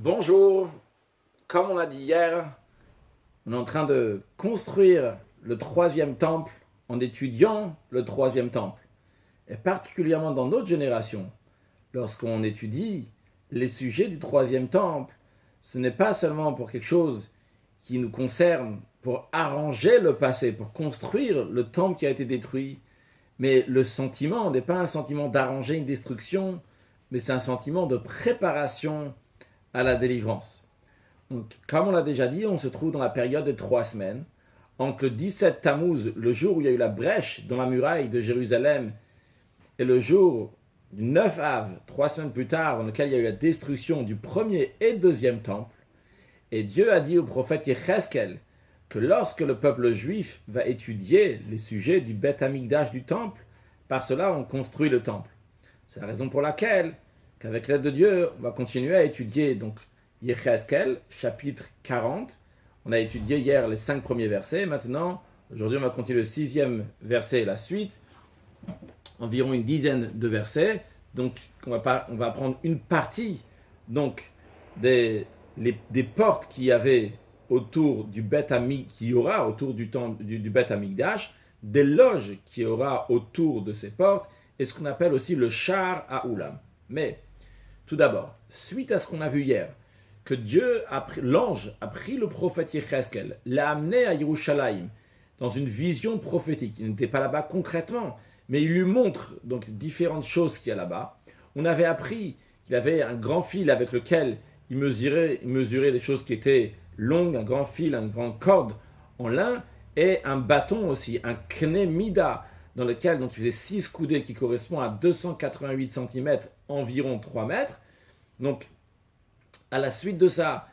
Bonjour, comme on l'a dit hier, on est en train de construire le troisième temple en étudiant le troisième temple. Et particulièrement dans notre génération, lorsqu'on étudie les sujets du troisième temple, ce n'est pas seulement pour quelque chose qui nous concerne, pour arranger le passé, pour construire le temple qui a été détruit, mais le sentiment n'est pas un sentiment d'arranger une destruction, mais c'est un sentiment de préparation à la délivrance. Donc, comme on l'a déjà dit, on se trouve dans la période des 3 semaines, entre le 17 Tammuz, le jour où il y a eu la brèche dans la muraille de Jérusalem, et le jour du 9 Av, 3 semaines plus tard, dans lequel il y a eu la destruction du premier et deuxième temple. Et Dieu a dit au prophète Yecheskel que lorsque le peuple juif va étudier les sujets du Beth Amikdash du temple, par cela on construit le temple. C'est la raison pour laquelle, qu'avec l'aide de Dieu, on va continuer à étudier donc Yecheskel, chapitre 40. On a étudié hier les 5 premiers versets. Maintenant, aujourd'hui, on va continuer le 6e verset et la suite. Environ une dizaine de versets. Donc, on va prendre une partie donc, des portes qu'il y avait autour du Beth Amikdash, qui y aura autour du Beth Amikdash, des loges qui y aura autour de ces portes, et ce qu'on appelle aussi le Shar HaUlam. Mais, tout d'abord, suite à ce qu'on a vu hier, que l'ange a pris le prophète Yecheskel, l'a amené à Yerushalayim dans une vision prophétique. Il n'était pas là-bas concrètement, mais il lui montre donc différentes choses qu'il y a là-bas. On avait appris qu'il avait un grand fil avec lequel il mesurait des choses qui étaient longues, un grand fil, une grande corde en lin, et un bâton aussi, un kné-mida, dans lequel donc, il faisait 6 coudées qui correspond à 288 cm, environ 3 mètres. Donc, à la suite de ça,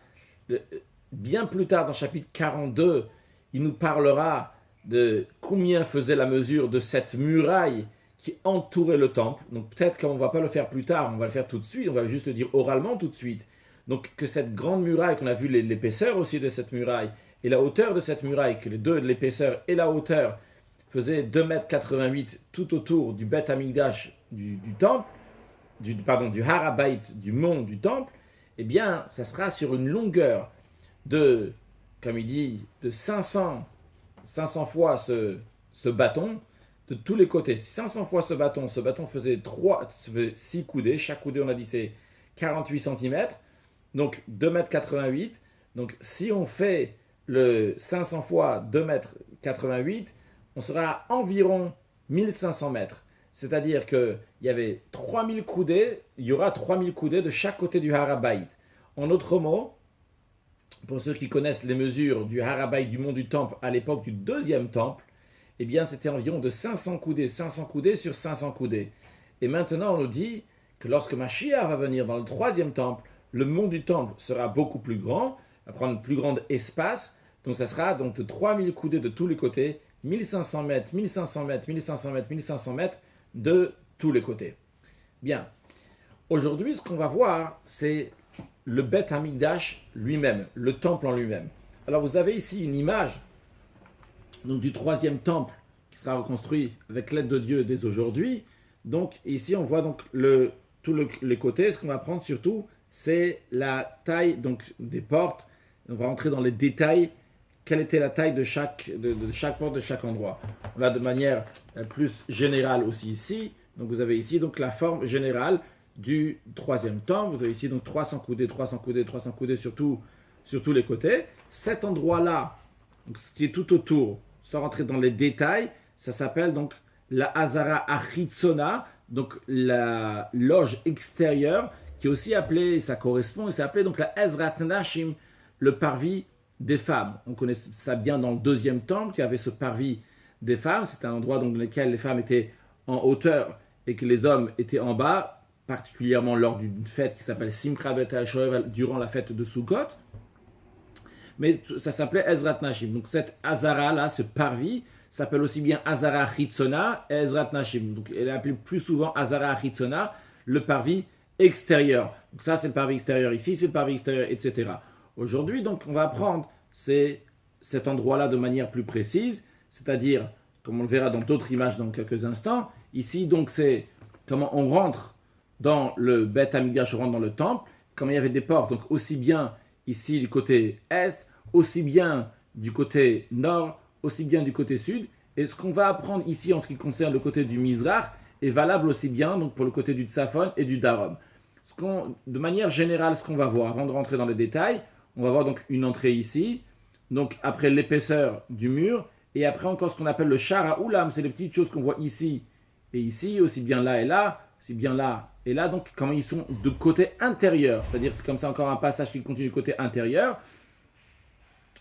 bien plus tard dans le chapitre 42, il nous parlera de combien faisait la mesure de cette muraille qui entourait le temple. Donc peut-être qu'on ne va pas le faire plus tard, on va le faire tout de suite, on va juste le dire oralement tout de suite. Donc que cette grande muraille, qu'on a vu l'épaisseur aussi de cette muraille, et la hauteur de cette muraille, que les deux, l'épaisseur et la hauteur, faisaient 2,88 m tout autour du Beth Amikdash du temple, du Har HaBayit, du mont du temple, eh bien, ça sera sur une longueur de, comme il dit, de 500 fois ce bâton, de tous les côtés. 500 fois ce bâton faisait 6 coudées. Chaque coudée, on a dit, c'est 48 cm. Donc, 2,88 m. Donc, si on fait le 500 fois 2,88 m, on sera à environ 1500 mètres. C'est-à-dire qu'il y avait 3000 coudées, il y aura 3000 coudées de chaque côté du Har HaBayit. En d'autres mots, pour ceux qui connaissent les mesures du Har HaBayit, du mont du temple, à l'époque du deuxième temple, eh bien c'était environ de 500 coudées sur 500 coudées. Et maintenant on nous dit que lorsque Mashiach va venir dans le troisième temple, le mont du temple sera beaucoup plus grand, va prendre un plus grand espace, donc ça sera donc de 3000 coudées de tous les côtés, 1500 mètres, 1500 mètres, 1500 mètres, 1500 mètres, de tous les côtés. Bien. Aujourd'hui, ce qu'on va voir, c'est le Beth Amikdash lui-même, le temple en lui-même. Alors, vous avez ici une image donc, du troisième temple qui sera reconstruit avec l'aide de Dieu dès aujourd'hui. Donc, ici, on voit donc les côtés. Ce qu'on va prendre surtout, c'est la taille donc, des portes. On va rentrer dans les détails. Quelle était la taille de chaque porte, de chaque endroit. On l'a de manière plus générale aussi ici. Donc vous avez ici donc la forme générale du troisième temple. Vous avez ici donc 300 coudées, 300 coudées, 300 coudées sur tous les côtés. Cet endroit-là, donc ce qui est tout autour, sans rentrer dans les détails, ça s'appelle donc la Hazara Achitzona, donc la loge extérieure, qui est aussi appelée, ça correspond, c'est appelé donc la Ezrat Nashim, le parvis des femmes. On connaît ça bien dans le deuxième temple, qui avait ce parvis des femmes. C'était un endroit dans lequel les femmes étaient en hauteur et que les hommes étaient en bas, particulièrement lors d'une fête qui s'appelle Simcha Bet HaShoev, durant la fête de Sukkot. Mais ça s'appelait Ezrat Nashim. Donc cette Hazara là, ce parvis, s'appelle aussi bien Hazara Chitzona et Ezrat Nashim. Donc elle est appelée plus souvent Hazara Chitzona, le parvis extérieur. Donc ça c'est le parvis extérieur ici, c'est le parvis extérieur, etc. Aujourd'hui, donc, on va apprendre cet endroit-là de manière plus précise, c'est-à-dire, comme on le verra dans d'autres images dans quelques instants, ici, donc, c'est comment on rentre dans le Beth Amikdash, on rentre dans le temple, comme il y avait des portes, donc aussi bien ici du côté est, aussi bien du côté nord, aussi bien du côté sud. Et ce qu'on va apprendre ici en ce qui concerne le côté du Mizrach est valable aussi bien donc pour le côté du Tsafon et du Darom. De manière générale, ce qu'on va voir, avant de rentrer dans les détails, on va voir donc une entrée ici, donc après l'épaisseur du mur, et après encore ce qu'on appelle le Shara Oulam, c'est les petites choses qu'on voit ici et ici, aussi bien là et là, aussi bien là et là, donc comment ils sont de côté intérieur, c'est-à-dire c'est comme ça encore un passage qui continue du côté intérieur.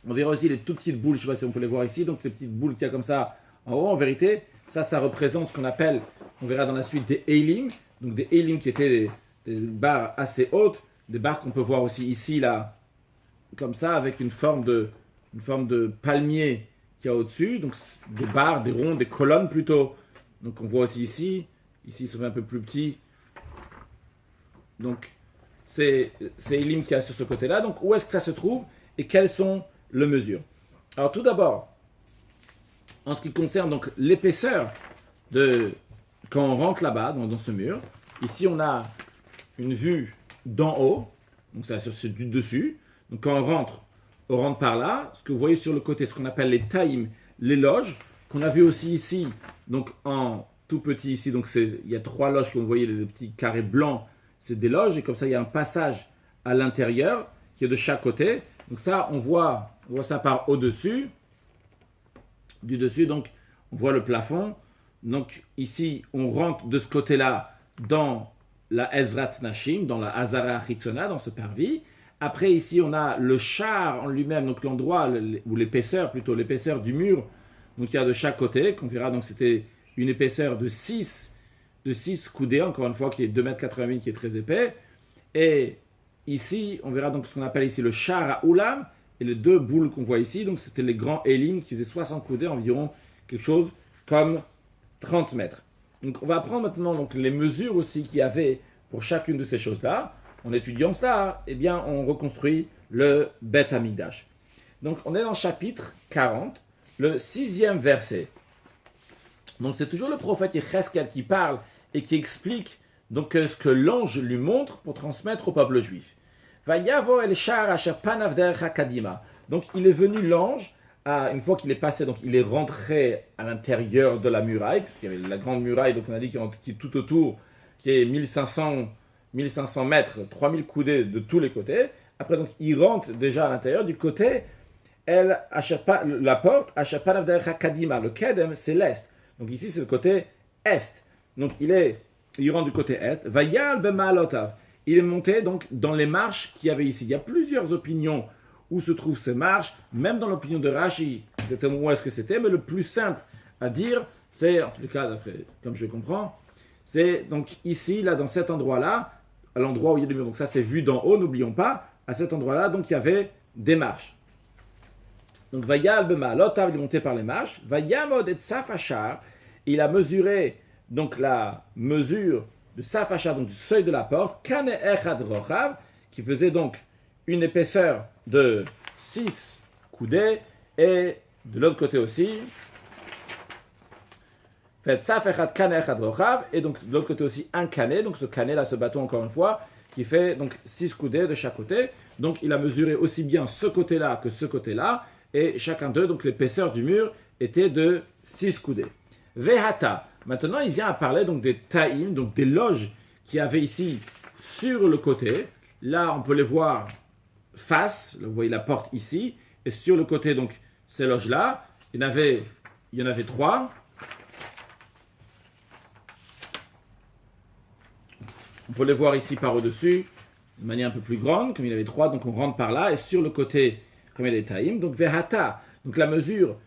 On verra aussi les toutes petites boules, je ne sais pas si on peut les voir ici, donc les petites boules qu'il y a comme ça en haut, en vérité, ça représente ce qu'on appelle, on verra dans la suite, des Eilim, donc des Eilim qui étaient des barres assez hautes, des barres qu'on peut voir aussi ici, là, comme ça, avec une forme de palmier qu'il y a au-dessus, donc des barres, des ronds, des colonnes plutôt. Donc on voit aussi ici c'est un peu plus petit. Donc c'est Eilim qui a sur ce côté-là. Donc où est-ce que ça se trouve et quelles sont les mesures? Alors tout d'abord, en ce qui concerne donc l'épaisseur de quand on rentre là-bas dans ce mur, ici on a une vue d'en haut, donc c'est du dessus. Donc quand on rentre par là. Ce que vous voyez sur le côté, ce qu'on appelle les taïms, les loges, qu'on a vu aussi ici, donc en tout petit ici, donc il y a 3 loges que vous voyez, les petits carrés blancs, c'est des loges, et comme ça il y a un passage à l'intérieur qui est de chaque côté. Donc ça, on voit ça par au-dessus, du dessus, donc on voit le plafond. Donc ici, on rentre de ce côté-là dans la Ezrat Nashim, dans la Hazara Chitzona, dans ce parvis. Après, ici, on a le char en lui-même, donc l'endroit, ou l'épaisseur du mur, donc il y a de chaque côté, qu'on verra, donc c'était une épaisseur de 6 coudées, encore une fois, qui est 2,88 m, qui est très épais. Et ici, on verra donc ce qu'on appelle ici le char à Oulam, et les 2 boules qu'on voit ici, donc c'était les grands Elim qui faisaient 60 coudées, environ quelque chose comme 30 mètres. Donc on va apprendre maintenant donc, les mesures aussi qu'il y avait pour chacune de ces choses-là. En étudiant cela, eh bien, on reconstruit le Beth Amikdash. Donc on est dans le chapitre 40, le 6e verset. Donc c'est toujours le prophète Yecheskel qui parle et qui explique donc ce que l'ange lui montre pour transmettre au peuple juif. Vayavo el shar asher panav derech hakadima. Donc il est venu l'ange, une fois qu'il est passé, donc il est rentré à l'intérieur de la muraille, puisqu'il y avait la grande muraille, donc on a dit qui est tout autour, qui est 1500 mètres, 3000 coudées de tous les côtés. Après donc il rentre déjà à l'intérieur du côté la porte asher panav derech hakadima. Le kedem c'est l'est. Donc ici c'est le côté est. Donc il rentre du côté est. Vayal b'ma'alotav. Il est monté donc dans les marches qu'il y avait ici. Il y a plusieurs opinions où se trouvent ces marches, même dans l'opinion de Rashi, peut-être où est-ce que c'était, mais le plus simple à dire, c'est, en tout cas, comme je comprends, c'est donc ici, là, dans cet endroit-là, à l'endroit où il y a des murs. Donc ça, c'est vu d'en haut, n'oublions pas, à cet endroit-là, donc il y avait des marches. Donc, Vayal b'ma'alotav, il est monté par les marches. Vayamod et Safachar, il a mesuré donc la mesure de Safachar, donc du seuil de la porte, Kane Echad Rochav, qui faisait donc une épaisseur de 6 coudées, et de l'autre côté aussi, fait Safachar Kane Echad Rochav, et donc de l'autre côté aussi un canet, donc ce canet là, ce bâton encore une fois, qui fait donc 6 coudées de chaque côté. Donc il a mesuré aussi bien ce côté-là que ce côté-là, et chacun d'eux, donc l'épaisseur du mur était de 6 coudées. Vehata. Maintenant, il vient à parler donc des taïm, donc des loges qu'il y avait ici sur le côté. Là, on peut les voir face. Vous voyez la porte ici. Et sur le côté, donc, ces loges-là, il y en avait 3. On peut les voir ici par au-dessus, de manière un peu plus grande, comme il y en avait 3. Donc, on rentre par là. Et sur le côté, comme il y a des taïm, donc Vehata. Donc, la mesure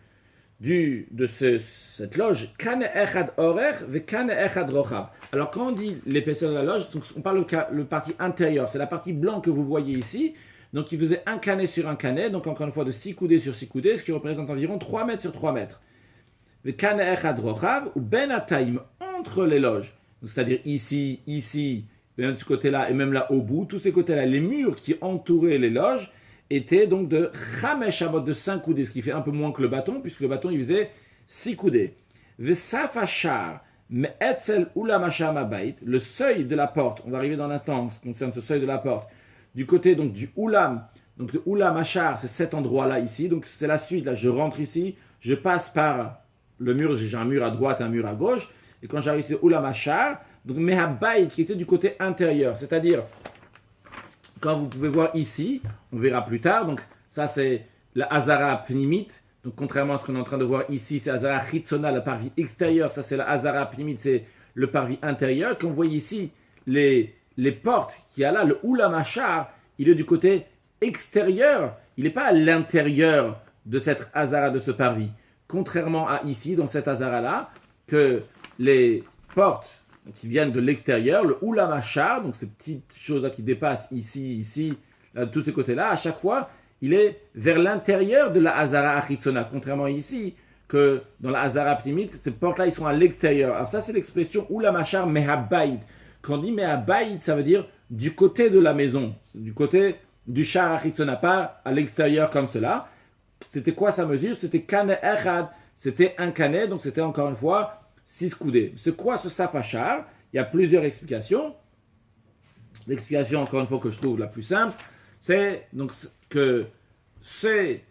de cette loge, Kane Echad Orer ve Kane Echad Rochav. Alors quand on dit l'épaisseur de la loge, on parle le partie intérieure, c'est la partie blanche que vous voyez ici. Donc il faisait un canet sur un canet, donc encore une fois de 6 coudées sur 6 coudées, ce qui représente environ 3 mètres sur 3 mètres. Ve Kane Echad Rochav, ou Ben Ataim, entre les loges. C'est-à-dire ici, même de ce côté-là, et même là au bout, tous ces côtés-là, les murs qui entouraient les loges, était donc de Chamesh Amot, de 5 coudées, ce qui fait un peu moins que le bâton, puisque le bâton il faisait 6 coudées. Vesafachar, Me'etzel Ulamasham Abayit, le seuil de la porte, on va arriver dans l'instant en ce qui concerne ce seuil de la porte, du côté donc du Oulam. Donc le Oulam Achar, c'est cet endroit-là ici. Donc c'est la suite. Là, je rentre ici, je passe par le mur. J'ai un mur à droite, un mur à gauche. Et quand j'arrive ici, Oulam Achar, donc Mehabayit qui était du côté intérieur. C'est-à-dire, quand vous pouvez voir ici, on verra plus tard. Donc ça, c'est la Hazara Pnimit. Donc contrairement à ce qu'on est en train de voir ici, c'est Hazara Chitzona, la partie extérieure. Ça, c'est la Hazara Pnimit, c'est le parvis intérieur. Comme vous voyez ici, les portes qu'il y a là, le Oulam Achar, il est du côté extérieur. Il n'est pas à l'intérieur de cette Hazara, de ce parvis. Contrairement à ici, dans cette Hazara-là, que les portes qui viennent de l'extérieur, le Oulam Achar, donc ces petites choses-là qui dépassent ici, là, de tous ces côtés-là, à chaque fois, il est vers l'intérieur de la Hazara Achitzona, contrairement ici, que dans la Hazara Pnimit, ces portes-là, ils sont à l'extérieur. Alors ça, c'est l'expression Oulam Achar Mehabayit. Quand on dit Mehabayit, ça veut dire du côté de la maison, du côté du Shar Achitzona, pas à l'extérieur comme cela. C'était quoi sa mesure? C'était Kane Echad, c'était un Kane, donc c'était encore une fois 6 coudées. C'est quoi ce Safachar? Il y a plusieurs explications. L'explication, encore une fois, que je trouve la plus simple, c'est donc que ces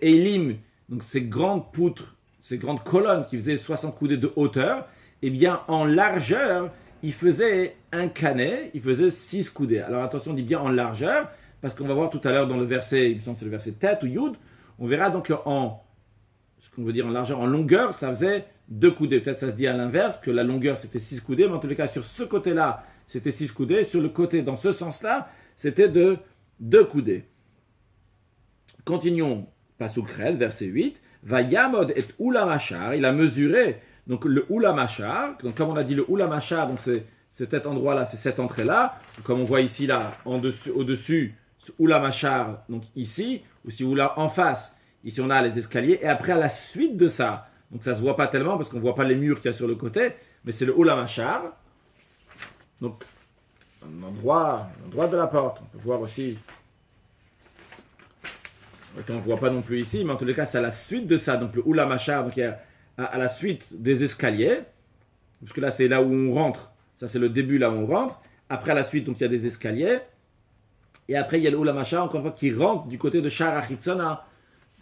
Elim, donc ces grandes poutres, ces grandes colonnes qui faisaient 60 coudées de hauteur, eh bien en largeur, il faisait un canet, il faisait 6 coudées. Alors attention, on dit bien en largeur, parce qu'on va voir tout à l'heure dans le verset, il me semble que c'est le verset Tet ou Yud, on verra donc ce qu'on veut dire en largeur, en longueur, ça faisait 2 coudées. Peut-être ça se dit à l'inverse, que la longueur c'était 6 coudées, mais en tous les cas, sur ce côté-là, c'était 6 coudées, sur le côté, dans ce sens-là, c'était de 2 coudées. Continuons, Pasuk Red, verset 8. Va Yamod et Oulam Achar, il a mesuré, donc le Oulam Achar, donc comme on a dit le Oulam Achar, donc c'est cet endroit-là, c'est cette entrée-là, comme on voit ici, là, au-dessus, ce Oulam Achar, donc ici, ou si vous là en face, ici on a les escaliers, et après à la suite de ça, donc ça se voit pas tellement parce qu'on voit pas les murs qu'il y a sur le côté, mais c'est le Oulam Achar, donc un endroit de la porte, on peut voir aussi. On ne voit pas non plus ici, mais en tous les cas, c'est à la suite de ça. Donc le Oulam Achar, donc il y a à la suite des escaliers, parce que là, c'est là où on rentre. Ça, c'est le début, là où on rentre. Après, à la suite, donc il y a des escaliers. Et après, il y a le Oulam Achar, encore une fois, qui rentre du côté de Shar Achitzona,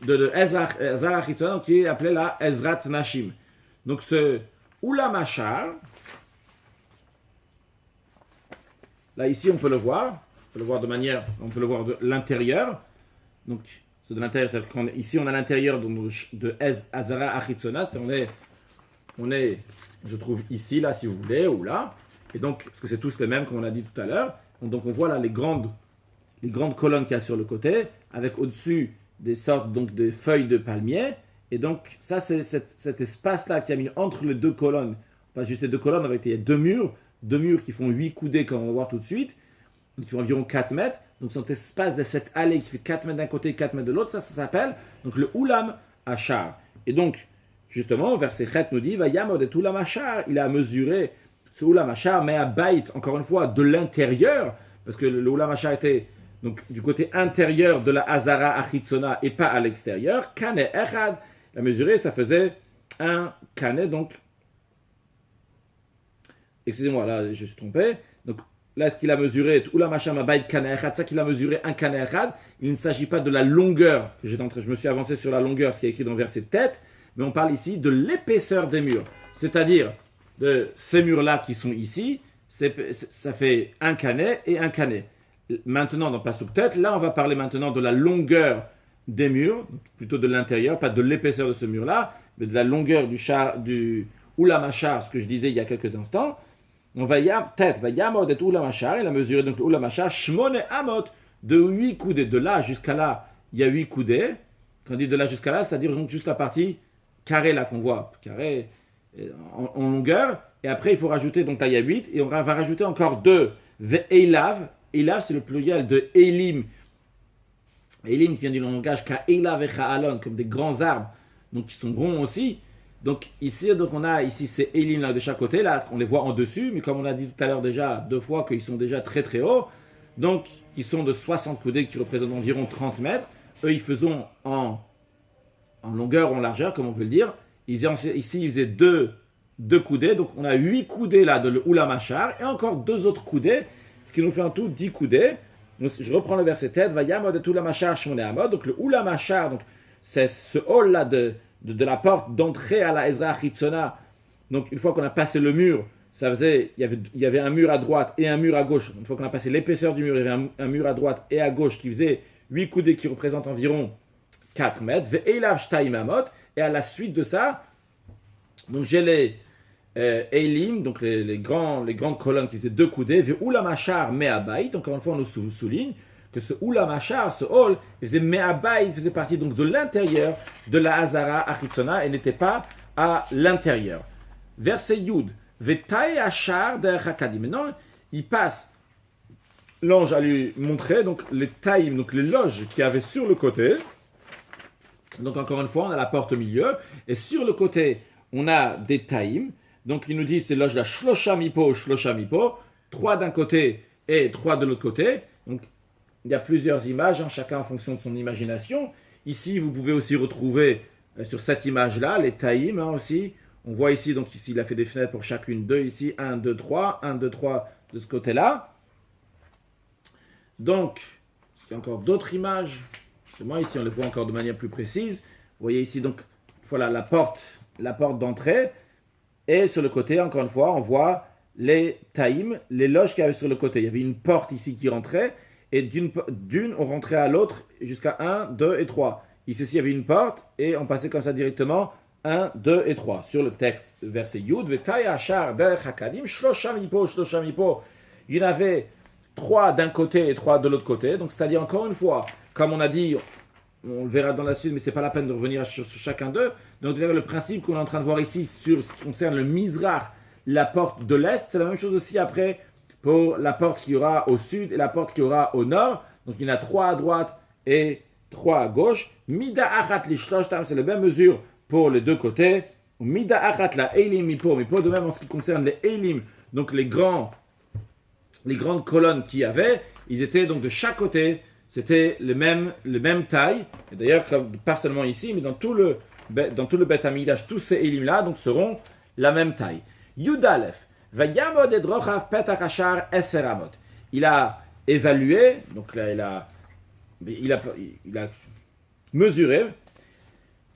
de Ezra Achitzona, qui est appelé là Ezrat Nashim. Donc ce Oulam Achar, là, ici, on peut le voir. On peut le voir on peut le voir de l'intérieur. Donc, c'est de l'intérieur, ici on a l'intérieur de Hazara Achitzona, on est, je trouve ici, là si vous voulez, ou là, et donc, parce que c'est tous les mêmes comme on a dit tout à l'heure, donc on voit là les grandes colonnes qu'il y a sur le côté, avec au-dessus des sortes donc de feuilles de palmier, et donc ça c'est cet espace-là qui a mis entre les deux colonnes, pas juste les deux colonnes, avec il y a deux murs qui font 8 coudées comme on va voir tout de suite, qui font environ 4 mètres. Donc cet espace de cette allée qui fait 4 mètres d'un côté et 4 mètres de l'autre, ça s'appelle donc le Oulam Achar. Et donc, justement, verset 7 nous dit, va Yamod et Oulam Achar, il a mesuré ce Oulam Achar, mais à Baït, encore une fois, de l'intérieur, parce que le Oulam Achar était donc du côté intérieur de la Hazara Achitzona et pas à l'extérieur. Kane Echad, il a mesuré, ça faisait un Kane, donc, excusez-moi, là, je suis trompé, donc, là, ce qu'il a mesuré, ça qu'il a mesuré un Kaneachad, il ne s'agit pas de la longueur, je me suis avancé sur la longueur, ce qui est écrit dans le verset tête, mais on parle ici de l'épaisseur des murs, c'est-à-dire de ces murs-là qui sont ici, ça fait un Kané et un Kané. Maintenant, dans Pasuk tête, là, on va parler maintenant de la longueur des murs, plutôt de l'intérieur, pas de l'épaisseur de ce mur-là, mais de la longueur du Oulam Achar, ce que je disais il y a quelques instants. On va Yamod et Oulam Achar, il a mesuré donc l'Oulam Achar, Shmone Amot, de 8 coudées. De là jusqu'à là, il y a 8 coudées. Quand on dit de là jusqu'à là, c'est-à-dire donc juste la partie carrée là qu'on voit, carré en longueur. Et après, il faut rajouter, donc là il y a 8, et on va rajouter encore 2. Ve'elav, Elav c'est le pluriel de Elim. Elim qui vient du langage Ka'elav et Cha'alon, comme des grands arbres, donc qui sont ronds aussi. Donc ici, on a ici ces Elim là de chaque côté, là, on les voit en dessus, mais comme on a dit tout à l'heure déjà, 2 fois, qu'ils sont déjà très très hauts, donc qui sont de 60 coudées, qui représentent environ 30 mètres. Eux, ils faisaient en longueur ou en largeur, comme on peut le dire. Ici, ils faisaient 2 coudées, donc on a 8 coudées là de le Oulam Achar, et encore 2 autres coudées ce qui nous fait en tout 10 coudées. Donc, je reprends le verset tête, va yamod et ulamachar shmone amot. Donc le ulamachar, donc c'est ce hall là de la porte d'entrée à la Ezra Chitzona. Donc une fois qu'on a passé le mur, ça faisait, il y avait un mur à droite et un mur à gauche. Une fois qu'on a passé l'épaisseur du mur, il y avait un mur à droite et à gauche qui faisait 8 coudées qui représentent environ 4 mètres. Ve'elav shtaim amot. Et à la suite de ça, donc j'ai les Eilim, donc les grandes colonnes qui faisaient 2 coudées. Ve'ulamachar me'abayit. Encore une fois, on nous souligne que ce ulamachar, ce hall, faisait me'abayit, faisait partie donc de l'intérieur de la Hazara Achitzona et n'était pas à l'intérieur. Verset Yud. Ve'tai achar derech hakadim. Maintenant, il passe. L'ange a lui montré donc les taïm, donc les loges qu'il y avait sur le côté. Donc encore une fois, on a la porte au milieu. Et sur le côté, on a des taïm. Donc il nous dit c'est loge la shlosha mipo. 3 d'un côté et 3 de l'autre côté. Donc il y a plusieurs images, chacun en fonction de son imagination. Ici, vous pouvez aussi retrouver sur cette image-là les taïm aussi. On voit ici, donc ici, il a fait des fenêtres pour chacune. 2 ici, 1, 2, 3. 1, 2, 3 de ce côté-là. Donc, il y a encore d'autres images. Justement, ici, on les voit encore de manière plus précise. Vous voyez ici, donc, voilà la porte d'entrée. Et sur le côté, encore une fois, on voit les taïm, les loges qu'il y avait sur le côté. Il y avait une porte ici qui rentrait. Et d'une, on rentrait à l'autre jusqu'à 1, 2 et 3. Ici, il y avait une porte et on passait comme ça directement 1, 2 et 3. Sur le texte, verset Yud, Ve'tai achar derech hakadim, shlosha mipo. Il y en avait 3 d'un côté et 3 de l'autre côté. Donc, c'est-à-dire, encore une fois, comme on a dit, on le verra dans la suite, mais ce n'est pas la peine de revenir sur chacun d'eux. Donc, le principe qu'on est en train de voir ici sur ce qui concerne le Mizrach, la porte de l'Est, c'est la même chose aussi après pour la porte qui y aura au sud et la porte qui y aura au nord. Donc, il y en a 3 à droite et 3 à gauche. Mida achat li shloshtam, c'est la même mesure pour les deux côtés. Mida achat la eilim mipo. De même en ce qui concerne les eilim, donc les grandes colonnes qu'il y avait, ils étaient donc de chaque côté, c'était les mêmes tailles. Et d'ailleurs, pas seulement ici, mais dans tout le Beth Amidash, tous ces élims-là donc seront la même taille. Yudalef, vayamod edrochav petach achar eser amot. Il a évalué, donc là il a mesuré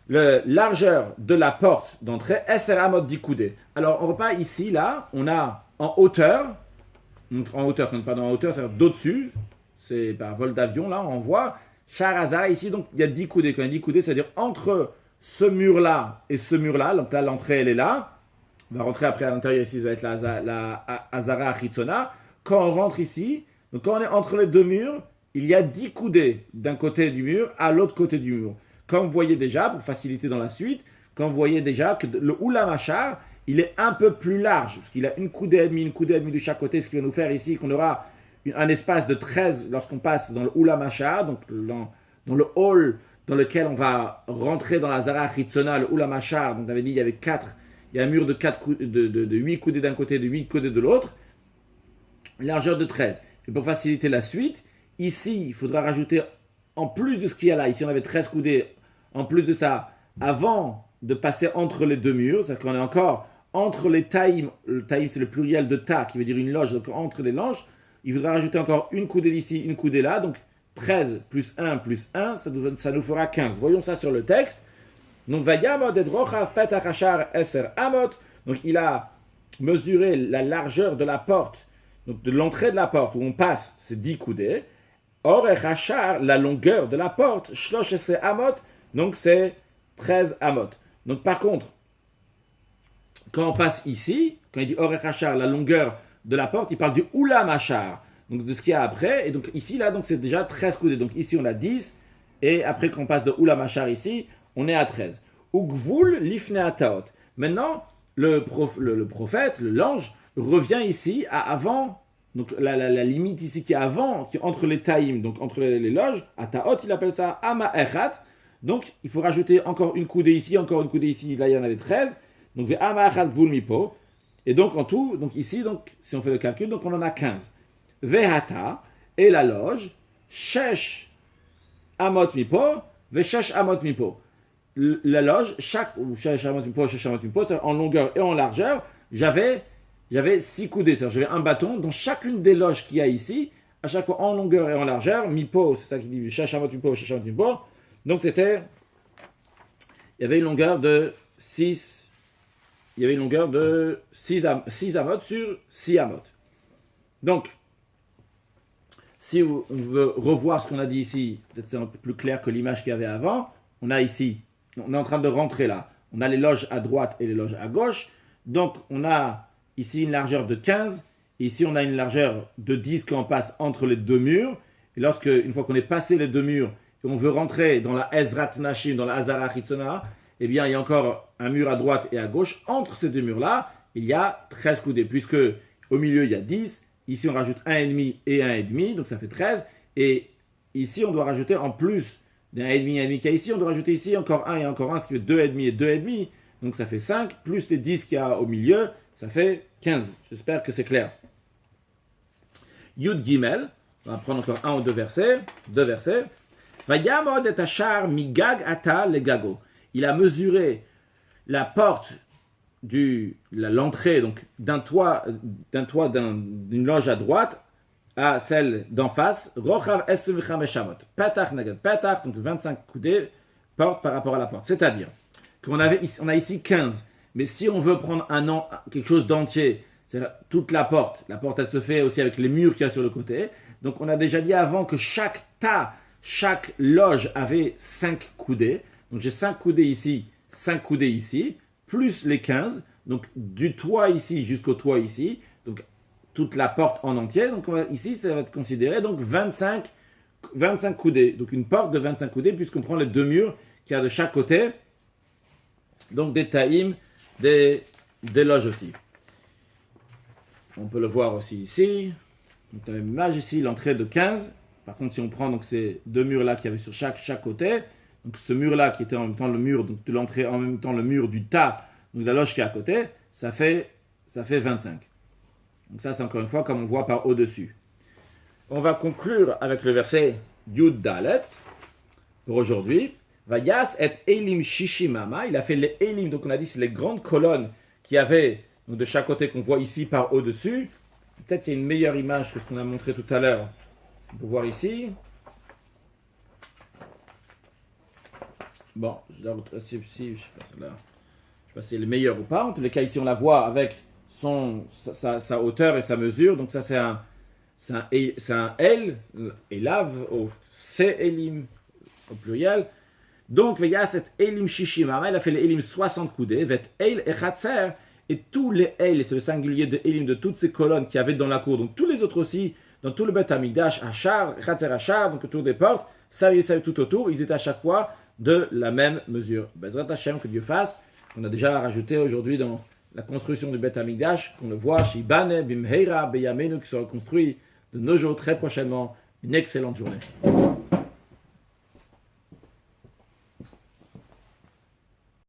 la largeur de la porte d'entrée, eser amot d'ikoudé. Alors on voit pas ici, là, on a en hauteur, donc en hauteur, c'est-à-dire d'au-dessus, c'est par vol d'avion, là, on voit Sharazar, ici, donc il y a 10 coudées. Quand il y a 10 coudées, c'est-à-dire entre ce mur-là et ce mur-là, donc là, l'entrée, elle est là. On va rentrer après à l'intérieur, ici, ça va être la Hazara Achitzona. Quand on rentre ici, donc quand on est entre les deux murs, il y a 10 coudées d'un côté du mur à l'autre côté du mur. Comme vous voyez déjà, pour faciliter dans la suite, quand vous voyez déjà que le Ulamachar, il est un peu plus large, parce qu'il a une coudée et demie de chaque côté, ce qui va nous faire ici qu'on aura un espace de 13 lorsqu'on passe dans le Ulamachar, donc dans le hall dans lequel on va rentrer dans la Zara Chitzona, le Ulamachar. Donc on avait dit il y a un mur de 8 coudées d'un côté, de 8 coudées de l'autre, largeur de 13. Et pour faciliter la suite, ici, il faudra rajouter, en plus de ce qu'il y a là, ici on avait 13 coudées, en plus de ça, avant de passer entre les deux murs, c'est-à-dire qu'on est encore entre les taïm, le taïm c'est le pluriel de ta, qui veut dire une loge, donc entre les loges, il faudra rajouter encore une coudée d'ici, une coudée là, donc 13 plus 1, ça nous fera 15. Voyons ça sur le texte. Donc, Vayamod et Drochav Petach Achar Eser Amot. Donc, il a mesuré la largeur de la porte, donc de l'entrée de la porte où on passe, c'est 10 coudées. Orech Achar, la longueur de la porte, Shlosh Eser Amot, donc c'est 13 Amot. Donc, par contre, quand on passe ici, quand il dit Orech Achar, la longueur de la porte, il parle du Ulam Achar, donc de ce qu'il y a après. Et donc, ici, là, donc c'est déjà 13 coudées. Donc, ici, on a 10. Et après, quand on passe de Ulam Achar ici, on est à 13. Ugvul lifne ataot. Maintenant, le prophète, l'ange, revient ici à avant, donc la limite ici qui est avant, qui est entre les taïm, donc entre les loges, ataot, il appelle ça ama echat. Donc, il faut rajouter encore une coudée ici, encore une coudée ici, là il y en avait 13. Donc, ve ama echat gvul mipo. Et donc, en tout, donc ici, donc, si on fait le calcul, donc on en a 15. Vehata, et la loge, shesh amot mipo, ve shesh amot mipo. La loge, chaque amot mipo, c'est en longueur et en largeur, j'avais j'avais 6 coudées. C'est-à-dire j'avais un bâton dans chacune des loges qu'il y a ici, à chaque fois en longueur et en largeur. Mi-po, c'est ça qui dit Shashamot mi-po, Shashamot mi-po. Donc il y avait une longueur de 6 amotes sur 6 amotes. Donc, si on veut revoir ce qu'on a dit ici, peut-être c'est un peu plus clair que l'image qu'il y avait avant, on a ici, on est en train de rentrer là, on a les loges à droite et les loges à gauche, donc on a ici une largeur de 15, et ici on a une largeur de 10 quand on passe entre les deux murs, et une fois qu'on est passé les deux murs, et on veut rentrer dans la Ezrat Nashim, dans la Hazara Chitzona, eh bien il y a encore un mur à droite et à gauche, entre ces deux murs-là, il y a 13 coudées, puisque au milieu il y a 10, ici, on rajoute 1,5 et 1,5, donc ça fait 13. Et ici, on doit rajouter, en plus d'un 1,5 qu'il y a ici, on doit rajouter ici encore 1 et encore 1, ce qui fait 2,5 et 2,5. Donc ça fait 5, plus les 10 qu'il y a au milieu, ça fait 15. J'espère que c'est clair. Yud Gimel, on va prendre encore un ou deux versets. Vayamod et Ashar migag ata le gago. Il a mesuré la porte l'entrée donc d'une loge à droite à celle d'en face, Rochav 25 shamot, Petach nagad Petach, donc 25 coudées porte par rapport à la porte. C'est-à-dire on a ici 15, mais si on veut prendre quelque chose d'entier, c'est toute la porte elle se fait aussi avec les murs qu'il y a sur le côté. Donc on a déjà dit avant que chaque loge avait 5 coudées. Donc j'ai 5 coudées ici, 5 coudées ici, plus les 15, donc du toit ici jusqu'au toit ici, donc toute la porte en entier, donc ici ça va être considéré donc 25 coudées, donc une porte de 25 coudées puisqu'on prend les deux murs qu'il y a de chaque côté, donc des taïms, des loges aussi. On peut le voir aussi ici, donc la même image ici, l'entrée de 15, par contre si on prend donc ces deux murs là qu'il y avait sur chaque côté, donc ce mur-là qui était en même temps le mur donc de l'entrée, en même temps le mur du tas, donc la loge qui est à côté, ça fait 25. Donc ça c'est encore une fois comme on voit par au-dessus. On va conclure avec le verset Yud Dalet pour aujourd'hui. Vayas et Elim Shishimama, il a fait les Elim, donc on a dit c'est les grandes colonnes qui avaient donc de chaque côté qu'on voit ici par au-dessus. Peut-être qu'il y a une meilleure image que ce qu'on a montré tout à l'heure. On peut voir ici. Bon, je sais pas si c'est le meilleur ou pas. En tous les cas, ici, on la voit avec sa hauteur et sa mesure. Donc ça, c'est un L, Elav, c'est Elim, au pluriel. Donc, il y a cette Elim Shishimama, il a fait les Elim 60 coudées, vet El Echatzer, et tous les El, c'est le singulier de Elim, de toutes ces colonnes qu'il y avait dans la cour, donc tous les autres aussi, dans tout le Beth Amikdash, Achar, Echatzer Achar, donc autour des portes, ça tout autour, ils étaient à chaque fois de la même mesure. Bezrat Hashem, que Dieu fasse, qu'on a déjà rajouté aujourd'hui dans la construction du Beth Amikdash, qu'on le voit, Shibane, Bimheira, Beyamenu, qui sera construit de nos jours très prochainement. Une excellente journée.